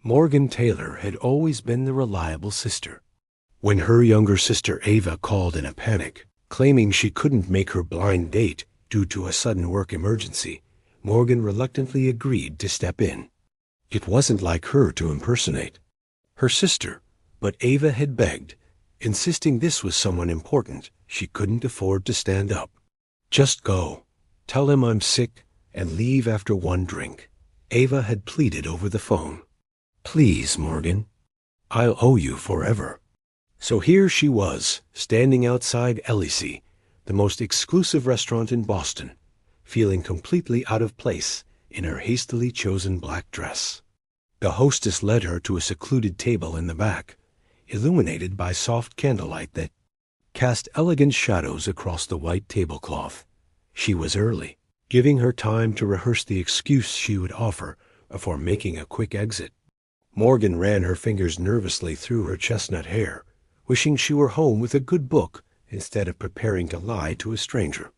Morgan Taylor had always been the reliable sister. When her younger sister Ava called in a panic, claiming she couldn't make her blind date due to a sudden work emergency, Morgan reluctantly agreed to step in. It wasn't like her to impersonate her sister, but Ava had begged, insisting this was someone important she couldn't afford to stand up. "Just go. Tell him I'm sick and leave after one drink," Ava had pleaded over the phone. "Please, Morgan. I'll owe you forever." So here she was, standing outside Ellie's, the most exclusive restaurant in Boston, feeling completely out of place in her hastily chosen black dress. The hostess led her to a secluded table in the back, illuminated by soft candlelight that cast elegant shadows across the white tablecloth. She was early, giving her time to rehearse the excuse she would offer before making a quick exit. Morgan ran her fingers nervously through her chestnut hair, wishing she were home with a good book instead of preparing to lie to a stranger.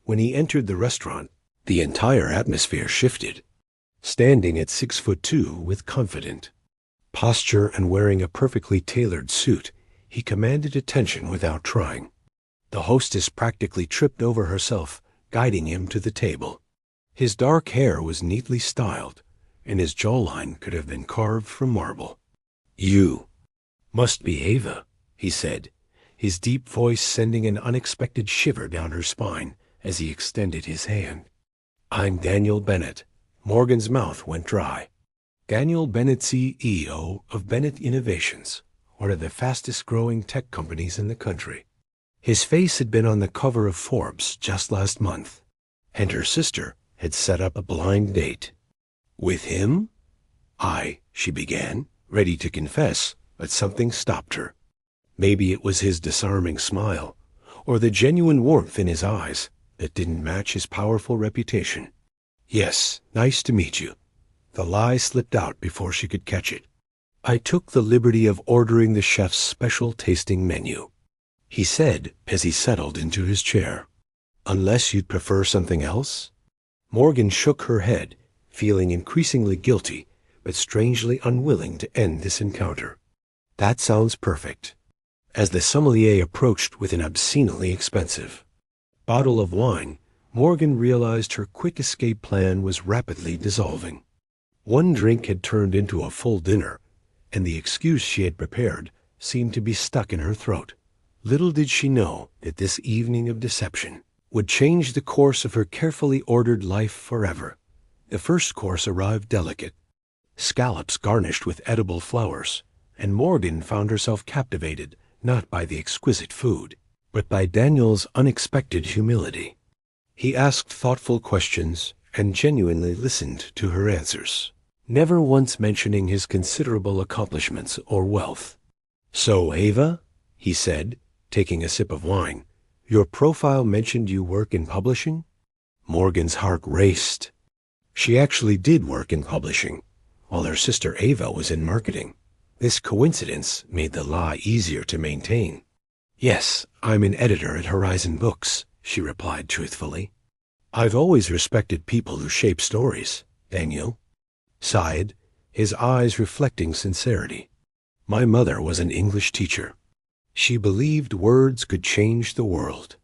When he entered the restaurant, the entire atmosphere shifted. Standing at 6'2" with confident posture and wearing a perfectly tailored suit, he commanded attention without trying. The hostess practically tripped over herself, guiding him to the table. His dark hair was neatly styled, and his jawline could have been carved from marble. "You must be Ava," he said, his deep voice sending an unexpected shiver down her spine as he extended his hand. "I'm Daniel Bennett." Morgan's mouth went dry. Daniel Bennett, CEO of Bennett Innovations, one of the fastest-growing tech companies in the country. His face had been on the cover of Forbes just last month, and her sister had set up a blind date. "With him?" she began, ready to confess, but something stopped her. Maybe it was his disarming smile, or the genuine warmth in his eyes that didn't match his powerful reputation. "Yes, nice to meet you." The lie slipped out before she could catch it. "I took the liberty of ordering the chef's special tasting menu," he said as he settled into his chair. "Unless you'd prefer something else?" Morgan shook her head, feeling increasingly guilty, but strangely unwilling to end this encounter. "That sounds perfect." As the sommelier approached with an obscenely expensive bottle of wine, Morgan realized her quick escape plan was rapidly dissolving. One drink had turned into a full dinner, and the excuse she had prepared seemed to be stuck in her throat. Little did she know that this evening of deception would change the course of her carefully ordered life forever. The first course arrived delicate, scallops garnished with edible flowers, and Morgan found herself captivated not by the exquisite food, but by Daniel's unexpected humility. He asked thoughtful questions and genuinely listened to her answers, never once mentioning his considerable accomplishments or wealth. "So, Ava," he said, taking a sip of wine, "your profile mentioned you work in publishing?" Morgan's heart raced. She actually did work in publishing, while her sister Ava was in marketing. This coincidence made the lie easier to maintain. "Yes, I'm an editor at Horizon Books," she replied truthfully. "I've always respected people who shape stories," Daniel sighed, his eyes reflecting sincerity. "My mother was an English teacher. She believed words could change the world."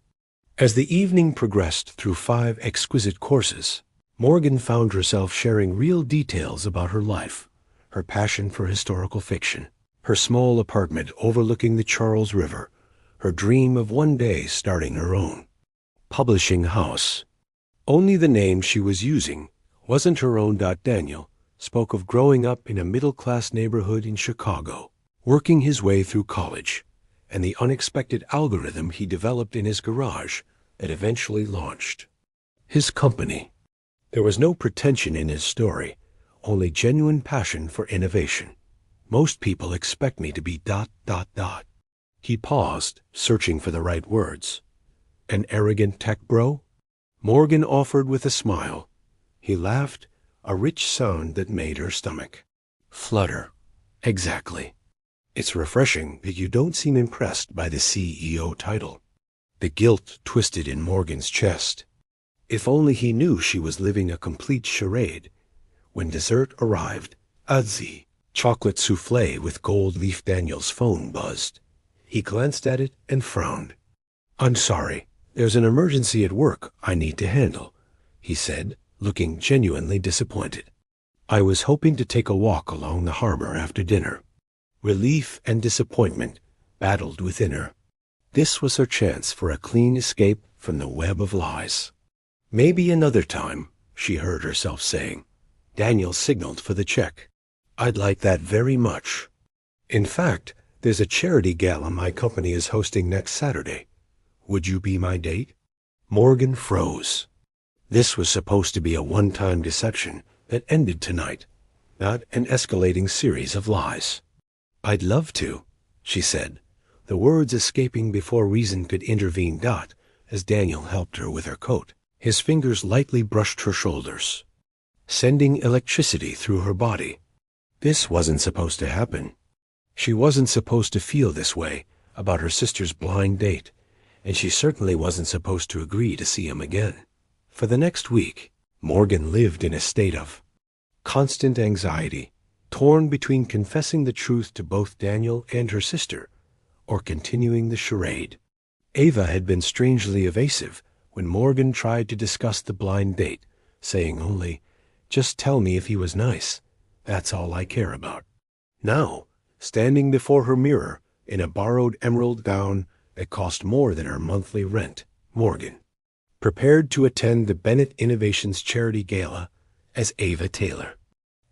As the evening progressed through 5 exquisite courses, Morgan found herself sharing real details about her life, her passion for historical fiction, her small apartment overlooking the Charles River, her dream of one day starting her own publishing house. Only the name she was using wasn't her own. Daniel spoke of growing up in a middle-class neighborhood in Chicago, working his way through college, and the unexpected algorithm he developed in his garage that eventually launched his company. There was no pretension in his story, only genuine passion for innovation. "Most people expect me to be ... He paused, searching for the right words. "An arrogant tech bro?" Morgan offered with a smile. He laughed, a rich sound that made her stomach flutter. "Exactly. It's refreshing that you don't seem impressed by the CEO title." The guilt twisted in Morgan's chest. If only he knew she was living a complete charade. When dessert arrived, Udzi. Chocolate souffle with gold leaf. Daniel's phone buzzed. He glanced at it and frowned. I'm sorry. There's an emergency at work I need to handle, he said, looking genuinely disappointed. I was hoping to take a walk along the harbor after dinner. Relief and disappointment battled within her. This was her chance for a clean escape from the web of lies. Maybe another time, she heard herself saying. Daniel signaled for the check. I'd like that very much. In fact, there's a charity gala my company is hosting next Saturday. Would you be my date? Morgan froze. This was supposed to be a one-time deception that ended tonight, not an escalating series of lies. I'd love to, she said, the words escaping before reason could intervene. As Daniel helped her with her coat, his fingers lightly brushed her shoulders, sending electricity through her body. This wasn't supposed to happen. She wasn't supposed to feel this way about her sister's blind date, and she certainly wasn't supposed to agree to see him again. For the next week, Morgan lived in a state of constant anxiety, torn between confessing the truth to both Daniel and her sister, or continuing the charade. Ava had been strangely evasive when Morgan tried to discuss the blind date, saying only, "Just tell me if he was nice. That's all I care about." Now, standing before her mirror in a borrowed emerald gown that cost more than her monthly rent, Morgan prepared to attend the Bennett Innovations charity gala as Ava Taylor.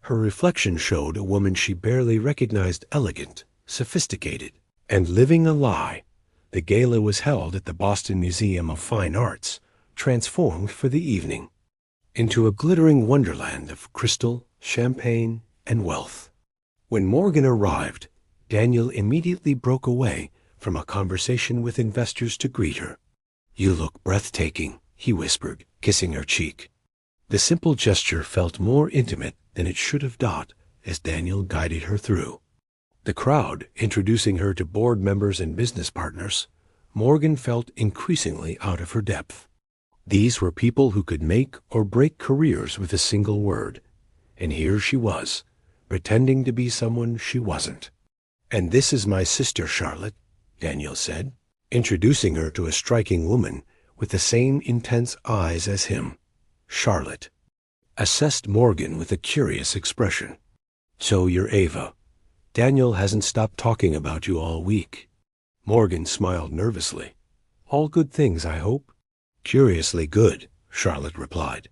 Her reflection showed a woman she barely recognized, elegant, sophisticated, and living a lie. The gala was held at the Boston Museum of Fine Arts, transformed for the evening into a glittering wonderland of crystal, champagne, and wealth. When Morgan arrived, Daniel immediately broke away from a conversation with investors to greet her. "You look breathtaking," he whispered, kissing her cheek. The simple gesture felt more intimate than it should have as Daniel guided her through the crowd, introducing her to board members and business partners. Morgan felt increasingly out of her depth. These were people who could make or break careers with a single word, and here she was, pretending to be someone she wasn't. "And this is my sister, Charlotte," Daniel said, introducing her to a striking woman with the same intense eyes as him. Charlotte assessed Morgan with a curious expression. "So you're Ava. Daniel hasn't stopped talking about you all week." Morgan smiled nervously. "All good things, I hope?" "Curiously good," Charlotte replied,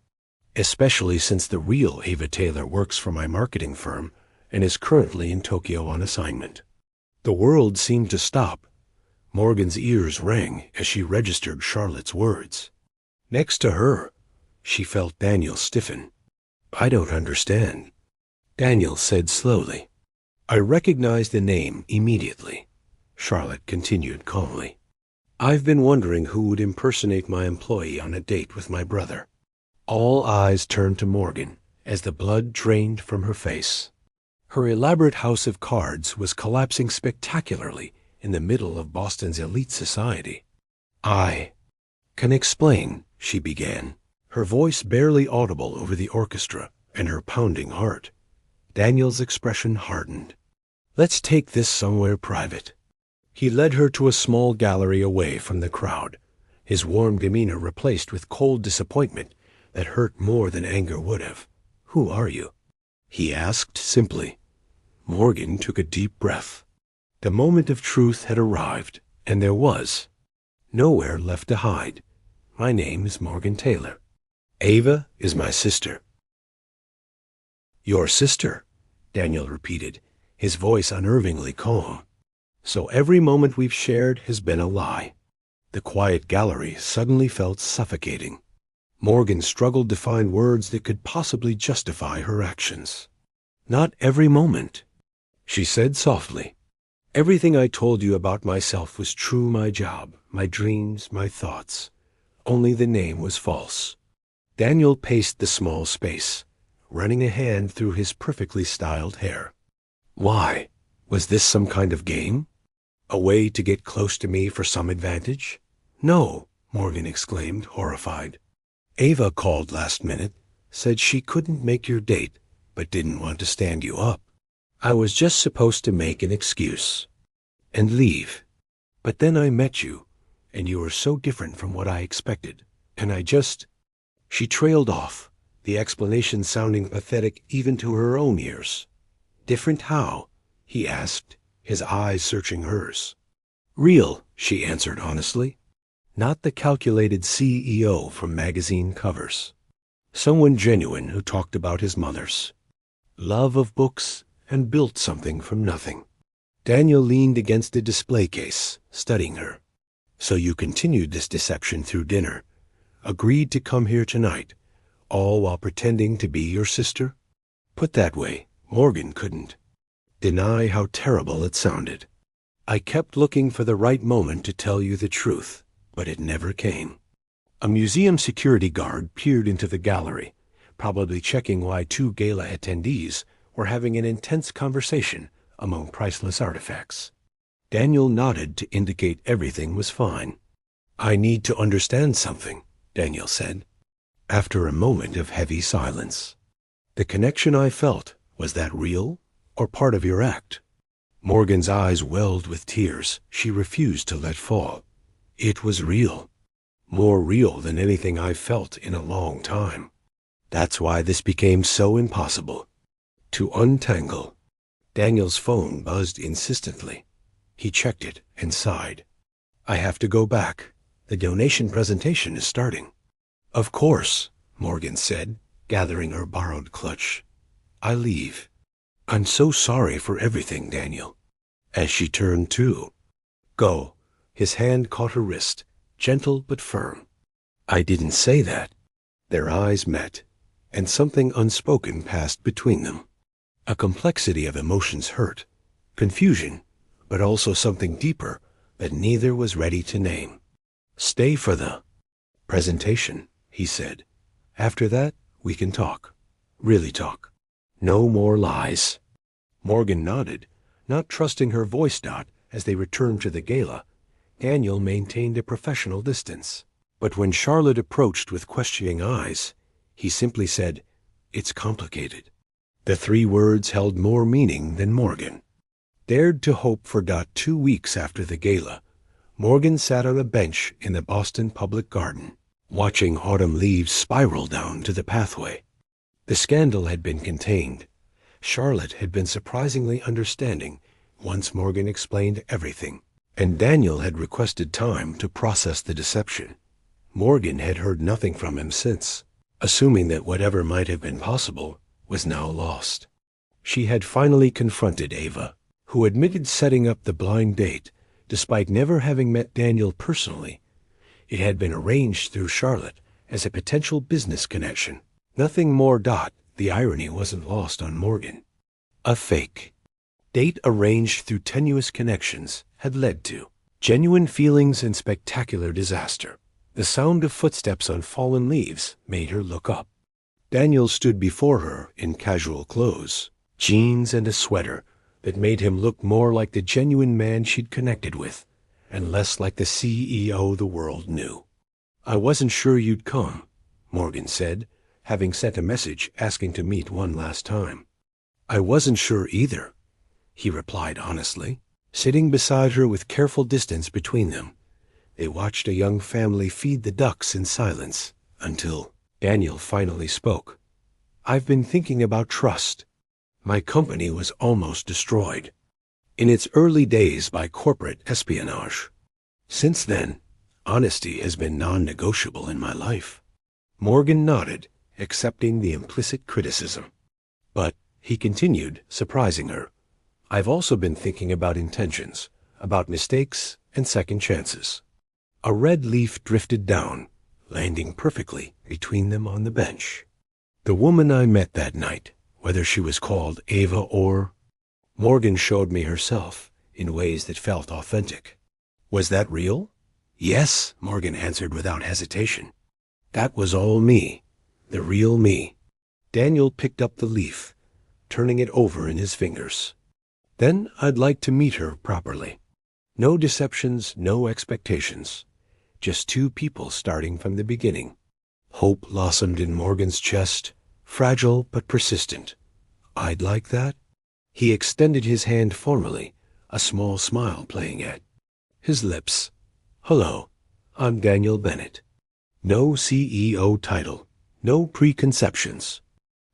"especially since the real Ava Taylor works for my marketing firm and is currently in Tokyo on assignment." The world seemed to stop. Morgan's ears rang as she registered Charlotte's words. Next to her, she felt Daniel stiffen. "I don't understand," Daniel said slowly. "I recognized the name immediately," Charlotte continued calmly. "I've been wondering who would impersonate my employee on a date with my brother." All eyes turned to Morgan as the blood drained from her face. Her elaborate house of cards was collapsing spectacularly in the middle of Boston's elite society. "I can explain," she began, her voice barely audible over the orchestra and her pounding heart. Daniel's expression hardened. "Let's take this somewhere private." He led her to a small gallery away from the crowd, his warm demeanor replaced with cold disappointment that hurt more than anger would have. "Who are you?" he asked simply. Morgan took a deep breath. The moment of truth had arrived, and there was nowhere left to hide. "My name is Morgan Taylor. Ava is my sister." "Your sister?" Daniel repeated, his voice unnervingly calm. "So every moment we've shared has been a lie." The quiet gallery suddenly felt suffocating. Morgan struggled to find words that could possibly justify her actions. "Not every moment," she said softly. "Everything I told you about myself was true, my job, my dreams, my thoughts. Only the name was false." Daniel paced the small space, running a hand through his perfectly styled hair. "Why? Was this some kind of game? A way to get close to me for some advantage?" "No," Morgan exclaimed, horrified. "Ava called last minute, said she couldn't make your date, but didn't want to stand you up. I was just supposed to make an excuse and leave. But then I met you, and you were so different from what I expected, and I just—" She trailed off, the explanation sounding pathetic even to her own ears. "Different how?" he asked, his eyes searching hers. "Real," she answered honestly. "Not the calculated CEO from magazine covers. Someone genuine who talked about his mother's love of books and built something from nothing." Daniel leaned against a display case, studying her. "So you continued this deception through dinner, agreed to come here tonight, all while pretending to be your sister?" Put that way, Morgan couldn't deny how terrible it sounded. "I kept looking for the right moment to tell you the truth, but it never came." A museum security guard peered into the gallery, probably checking why two gala attendees were having an intense conversation among priceless artifacts. Daniel nodded to indicate everything was fine. "I need to understand something," Daniel said, after a moment of heavy silence. "The connection I felt, was that real or part of your act?" Morgan's eyes welled with tears she refused to let fall. "It was real. More real than anything I've felt in a long time. That's why this became so impossible to untangle." Daniel's phone buzzed insistently. He checked it and sighed. "I have to go back. The donation presentation is starting." "Of course," Morgan said, gathering her borrowed clutch. "I leave. I'm so sorry for everything, Daniel." As she turned to go, his hand caught her wrist, gentle but firm. "I didn't say that." Their eyes met, and something unspoken passed between them. A complexity of emotions hurt, confusion, but also something deeper that neither was ready to name. "Stay for the presentation," he said. "After that, we can talk. Really talk. No more lies." Morgan nodded, not trusting her voice dot as they returned to the gala. Daniel maintained a professional distance. But when Charlotte approached with questioning eyes, he simply said, "It's complicated." The three words held more meaning than Morgan dared to hope for. 2 weeks after the gala, Morgan sat on a bench in the Boston Public Garden, watching autumn leaves spiral down to the pathway. The scandal had been contained. Charlotte had been surprisingly understanding once Morgan explained everything, and Daniel had requested time to process the deception. Morgan had heard nothing from him since, assuming that whatever might have been possible was now lost. She had finally confronted Ava, who admitted setting up the blind date despite never having met Daniel personally. It had been arranged through Charlotte as a potential business connection. Nothing more. The irony wasn't lost on Morgan. A fake date arranged through tenuous connections had led to genuine feelings and spectacular disaster. The sound of footsteps on fallen leaves made her look up. Daniel stood before her in casual clothes, jeans and a sweater that made him look more like the genuine man she'd connected with, and less like the CEO the world knew. "I wasn't sure you'd come," Morgan said, having sent a message asking to meet one last time. "I wasn't sure either," he replied honestly. Sitting beside her with careful distance between them, they watched a young family feed the ducks in silence until Daniel finally spoke. "I've been thinking about trust. My company was almost destroyed in its early days by corporate espionage. Since then, honesty has been non-negotiable in my life." Morgan nodded, accepting the implicit criticism. "But," he continued, surprising her, "I've also been thinking about intentions, about mistakes and second chances." A red leaf drifted down, landing perfectly between them on the bench. "The woman I met that night, whether she was called Ava or—" Morgan showed me herself in ways that felt authentic. "Was that real?" "Yes," Morgan answered without hesitation. "That was all me, the real me." Daniel picked up the leaf, turning it over in his fingers. "Then I'd like to meet her properly. No deceptions, no expectations. Just two people starting from the beginning." Hope blossomed in Morgan's chest, fragile but persistent. I'd like that. He extended his hand formally, a small smile playing at his lips. Hello, I'm Daniel Bennett. No CEO title, no preconceptions.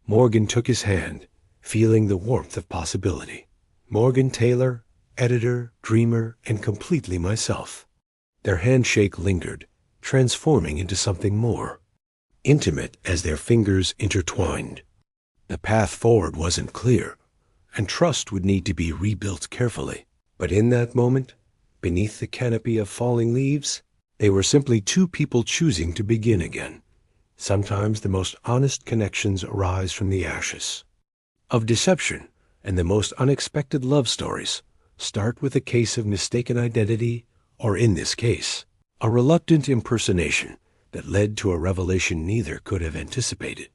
Morgan took his hand, feeling the warmth of possibility. Morgan Taylor, editor, dreamer, and completely myself. Their handshake lingered, transforming into something more intimate as their fingers intertwined. The path forward wasn't clear, and trust would need to be rebuilt carefully. But in that moment, beneath the canopy of falling leaves, they were simply two people choosing to begin again. Sometimes the most honest connections arise from the ashes of deception, and the most unexpected love stories start with a case of mistaken identity, or in this case, a reluctant impersonation that led to a revelation neither could have anticipated.